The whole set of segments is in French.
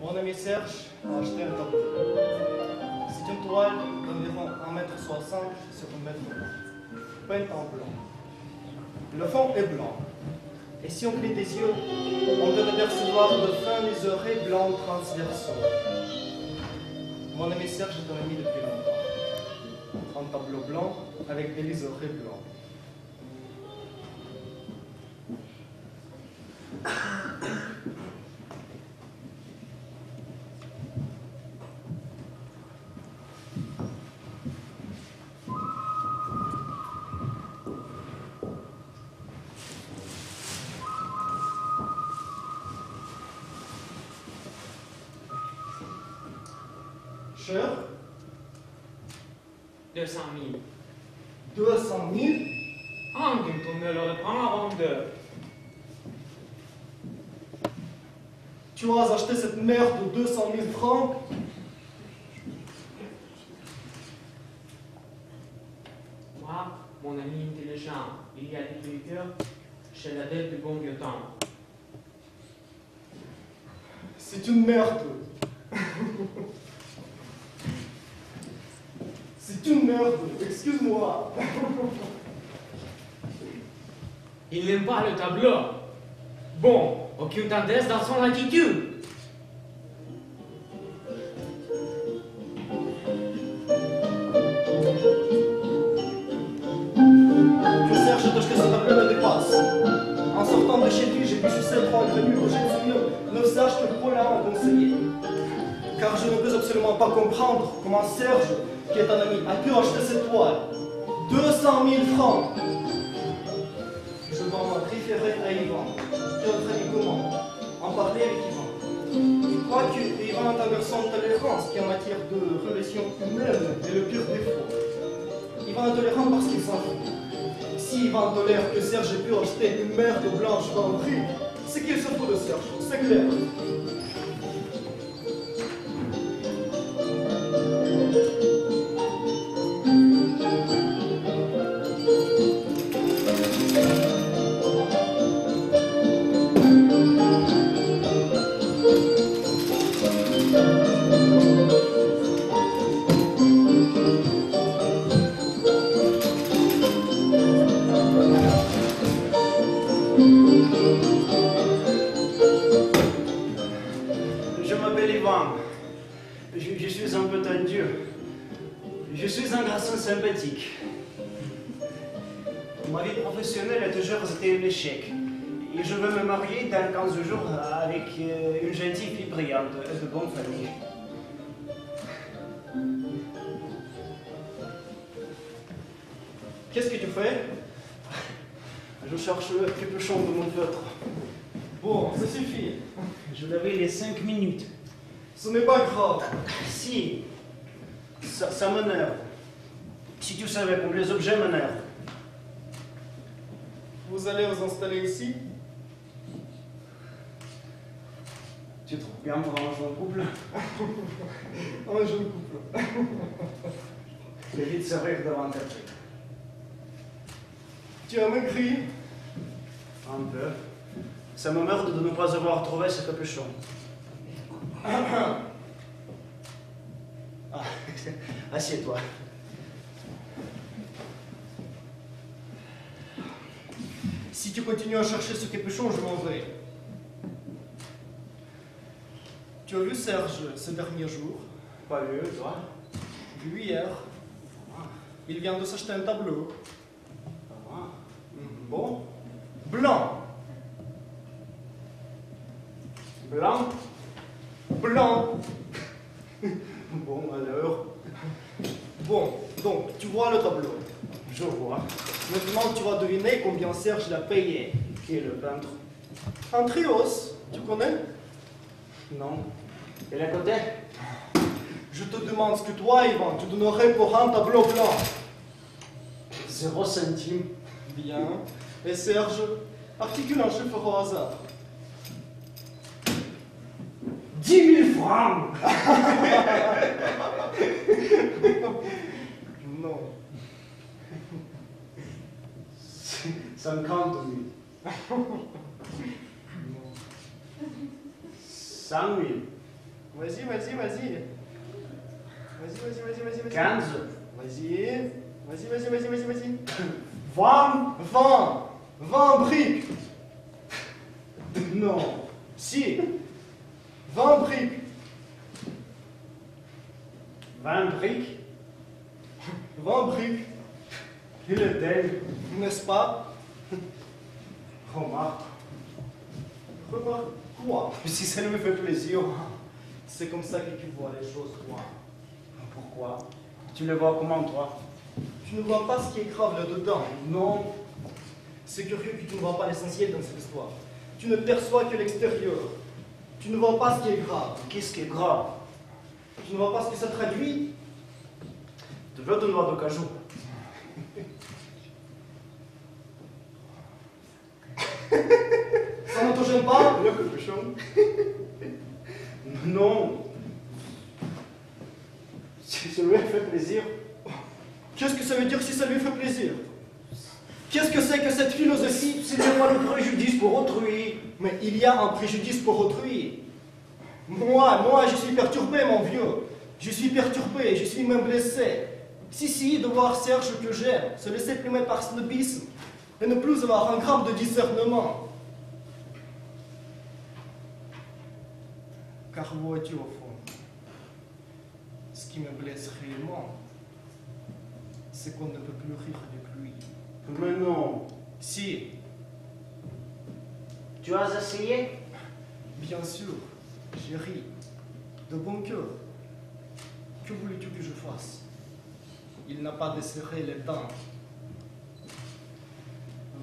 Mon ami Serge a acheté un tableau. C'est une toile d'environ 1,60 m sur 1 m blanc, peinte en blanc. Le fond est blanc. Et si on cligne des yeux, on peut apercevoir de fins liserés blancs transversaux. Mon ami Serge est un ami depuis longtemps. Un tableau blanc avec des liserés blancs. Cher 200 000. 200 000? Ah, tu me le reprends avant de... Tu as acheté cette merde de 200 000 francs? Moi, mon ami intelligent, il y a des cultures chez la dette du bon vieux temps. C'est une merde. C'est une merde, excuse-moi. Il n'aime pas le tableau. Bon, aucune tendresse dans son attitude. Que Serge ait acheté ce tableau me dépasse. En sortant de chez lui, j'ai pu sucer 3 grenouilles que j'ai sur 9 sages que Paulin a conseillé. Car je ne peux absolument pas comprendre comment Serge, qui est un ami, a pu acheter cette toile. 200 000 francs. Je vais m'en référer à Yvan, qui est notre ami commun, en parler avec Yvan. Je crois que Yvan est un garçon de tolérance qui, en matière de relations humaines, est le pire défaut. Yvan est tolérant parce qu'il s'en fout. Si Yvan tolère que Serge ait pu acheter une merde blanche venderie, c'est qu'il se fout de Serge, c'est clair. Je m'appelle Ivan. Je suis un peu tendu. Je suis un garçon sympathique. Ma vie professionnelle a toujours été un échec. Et je veux me marier dans 15 jours avec une gentille fille brillante de bonne famille. Qu'est-ce que tu fais? Je cherche le capuchon de mon feutre. Bon, ça suffit. Je l'avais les 5 minutes. Ce n'est pas grave. Si, ça m'énerve. Si tu savais comme les objets m'énervent. Vous allez vous installer ici? Tu trouves bien pour un jeune couple? Un jeune couple. Évite de se rire devant ta fille. Tu as maigri? Un peu. Ça me meurt de ne pas avoir trouvé ce capuchon. Ah, Ah, assieds-toi. si tu continues à chercher ce capuchon, je m'en vais. Tu as vu Serge ces derniers jours? Pas mieux, toi? J'ai vu hier. Il vient de s'acheter un tableau. Ah. Bon. Blanc. Blanc? Blanc. Bon, alors. Bon, donc, tu vois le tableau. Je vois. Maintenant, tu vas deviner combien Serge l'a payé. Qui est le peintre? Un trios, tu connais? Non. Et l'à côté? Je te demande ce que toi, Ivan, tu donnerais pour un tableau blanc. 0 centime. Bien. Et Serge, articule un chiffre au hasard. 10 000 francs! Non. 50 000. 100 000. Vas-y, vas-y, vas-y. Vas-y. 15. Vas-y. Vas-y. 20 briques. Non. Si. 20 briques. 20 briques. 20 briques. Il est dingue. N'est-ce pas? Remarque. Remarque quoi? Si ça nous fait plaisir. C'est comme ça que tu vois les choses, toi. Pourquoi? Tu le vois comment, toi? Tu ne vois pas ce qui est grave là-dedans. Non. C'est curieux que tu ne vois pas l'essentiel dans cette histoire. Tu ne perçois que l'extérieur. Tu ne vois pas ce qui est grave. Qu'est-ce qui est grave? Tu ne vois pas ce que ça traduit. Tu veux de noix de cajou? Ça ne te gêne pas? Le capuchon. Non. Si ça lui fait plaisir. Qu'est-ce que ça veut dire si ça lui fait plaisir? Qu'est-ce que c'est que cette philosophie? C'est moi le préjudice pour autrui. Mais il y a un préjudice pour autrui. Moi, je suis perturbé, mon vieux. Je suis perturbé, je suis même blessé. Si, de voir Serge que j'aime, se laisser plumer par snobisme, et ne plus avoir un gramme de discernement. Car vois-tu, au fond, ce qui me blesse réellement, c'est qu'on ne peut plus rire avec lui. Mais non. Si, Tu as essayé? bien sûr, j'ai ri, de bon cœur. Que voulais-tu que je fasse? Il n'a pas desserré les dents.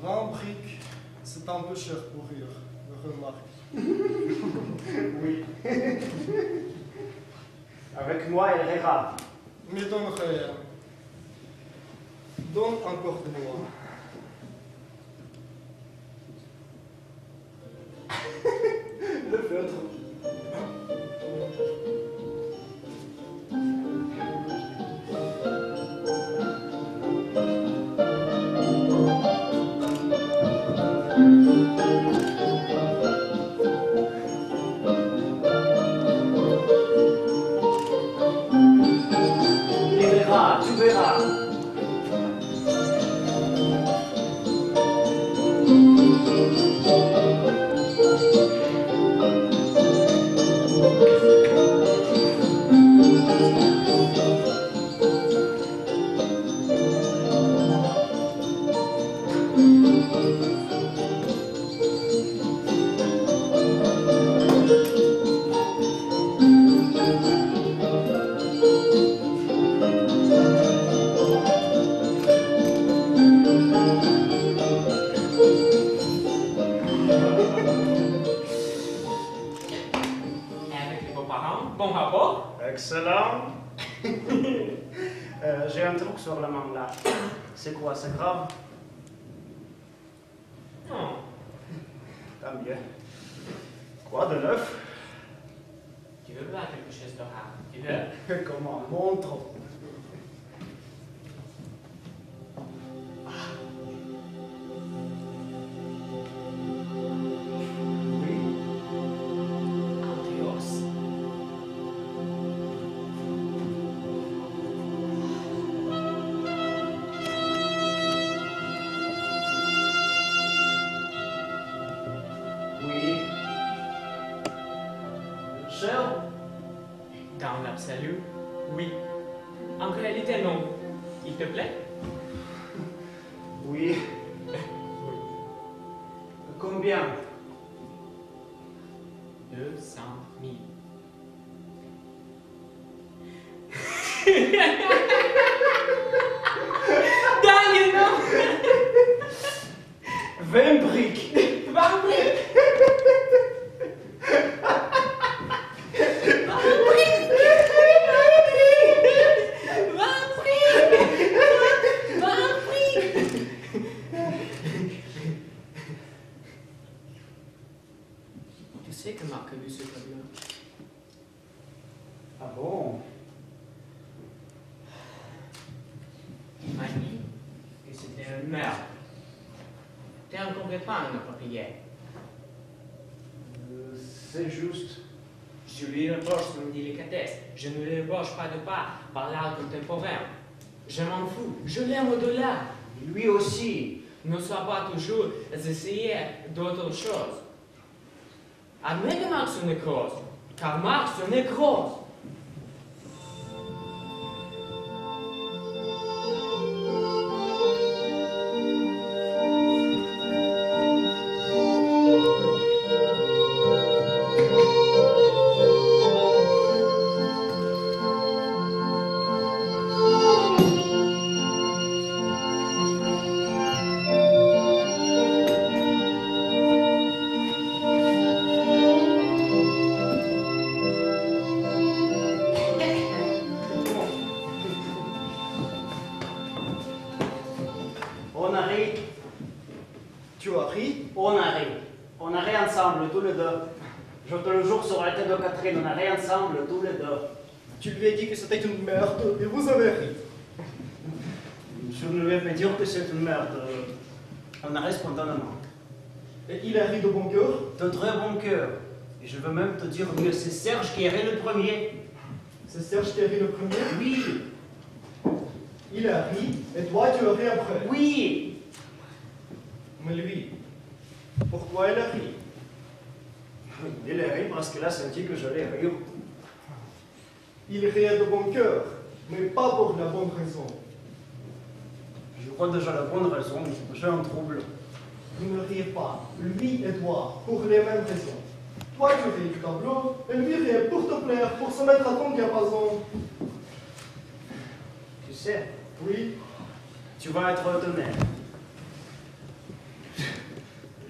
20 briques, c'est un peu cher pour rire, remarque. Oui. Avec moi, elle rira. Mais donne rien. Donne encore de moi. Le feutre. Il verra, tu verras. Et avec les beaux-parents, bon rapport? Excellent. J'ai un truc sur la main là. C'est quoi, c'est grave? Non. Tant mieux. Quoi de neuf? Tu veux voir quelque chose de rare? Tu veux? Comment? Montre. Oui. Antios. Oui. Cher? Dans l'absolu, oui. En réalité, non. Il te plaît? Oui. Combien? 200 000. Dingue, non? 20 briques. 20 briques! 20 briques! Tu sais que Marc a vu ce tableau? Ah bon? Il m'a dit que c'était un meurtre. T'es un complètement inapproprié. C'est juste. Je lui reproche son délicatesse. Je ne lui reproche pas de pas par l'art contemporain. Je m'en fous. Je l'aime au-delà. Lui aussi. Ne sois pas toujours essayer d'autres choses. Admets que Marx est nécrose, car Marx est nécrose. On arrive. Tu as ri? On arrive. On arrive ensemble, tous les deux. Je te le jure sur la tête de Catherine, on arrive ensemble, tous les deux. Tu lui as dit que c'était une merde et vous avez ri. Je ne lui ai pas dire que c'est une merde. On arrive spontanément. Et il a ri de bon cœur? De très bon cœur. Et je veux même te dire que c'est Serge qui a ri le premier. C'est Serge qui a ri le premier? Oui, Il a ri et toi tu as ri après. oui. Mais lui, pourquoi il a ri? Il a ri parce qu'il a senti que j'allais rire. Il riait de bon cœur, mais pas pour la bonne raison. Je crois déjà la bonne raison, j'ai un trouble. Vous ne riez pas, lui et toi, pour les mêmes raisons. Toi tu ris du tableau, et lui riait pour te plaire, pour se mettre à ton diapason. Tu sais, Oui, tu vas être étonné.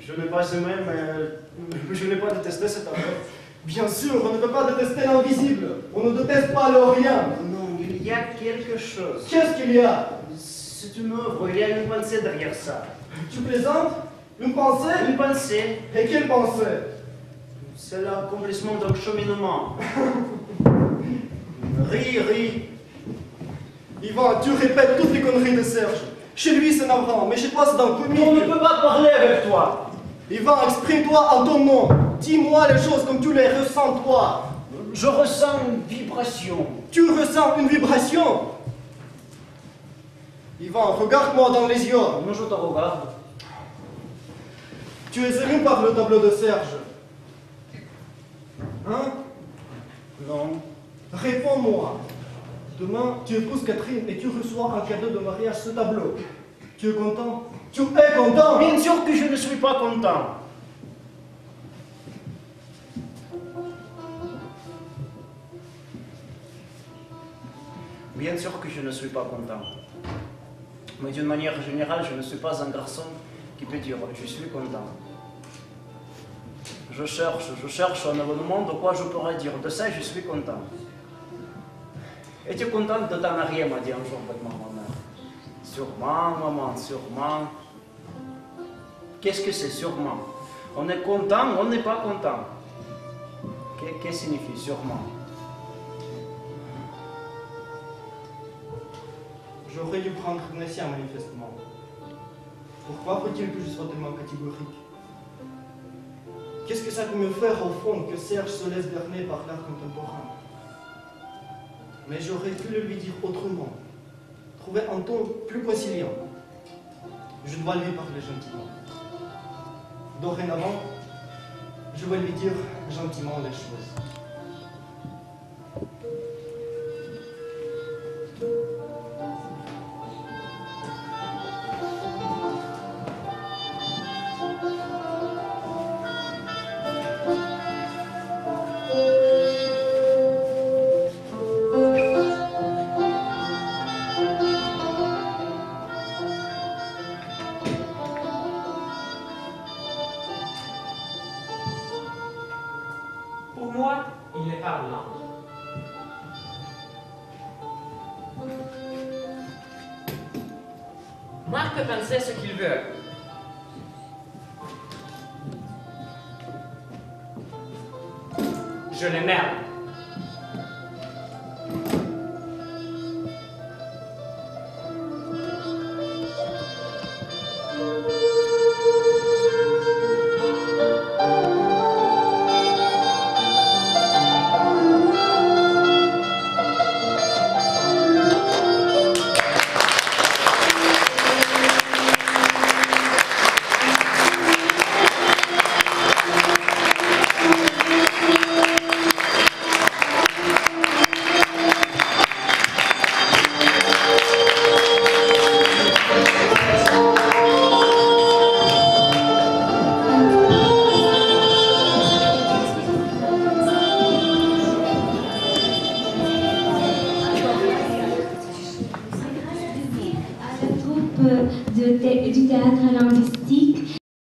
Je n'ai pas aimé, mais je n'ai pas détesté cet tableau. bien sûr, on ne peut pas détester l'invisible. On ne déteste pas le rien. Non, il y a quelque chose. Qu'est-ce qu'il y a? C'est une œuvre, il y a une pensée derrière ça. Tu plaisantes? Une pensée? Une pensée, Et quelle pensée? c'est l'accomplissement d'un cheminement. Ris. Yvan, tu répètes toutes les conneries de Serge. Chez lui c'est navrant, mais chez toi c'est d'un comique. On ne peut pas parler avec toi. Yvan, exprime-toi en ton nom. Dis-moi les choses comme tu les ressens toi. Je ressens une vibration. Tu ressens une vibration? Yvan, regarde-moi dans les yeux. Moi, je te regarde. Tu es ému par le tableau de Serge. Hein? Non. Réponds-moi. Demain, tu épouses Catherine et tu reçois un cadeau de mariage, ce tableau. Tu es content? Tu es content? Bien sûr que je ne suis pas content. Bien sûr que je ne suis pas content. Mais d'une manière générale, je ne suis pas un garçon qui peut dire je suis content. Je cherche un événement de quoi je pourrais dire de ça je suis content. Es-tu contente de t'en arrière, m'a dit un jour votre maman. Sûrement, maman, sûrement. Qu'est-ce que c'est sûrement? On est content, on n'est pas content. Qu'est-ce que signifie sûrement? J'aurais dû prendre Ignatia manifestement. Pourquoi faut-il que je sois tellement catégorique? Qu'est-ce que ça peut me faire au fond que Serge se laisse berner par l'art contemporain? Mais j'aurais pu le lui dire autrement, trouver un ton plus conciliant. Je dois lui parler gentiment. Dorénavant, je vais lui dire gentiment les choses. Pour moi, il n'est pas blanc. Marc peut penser ce qu'il veut. Je l'emmerde.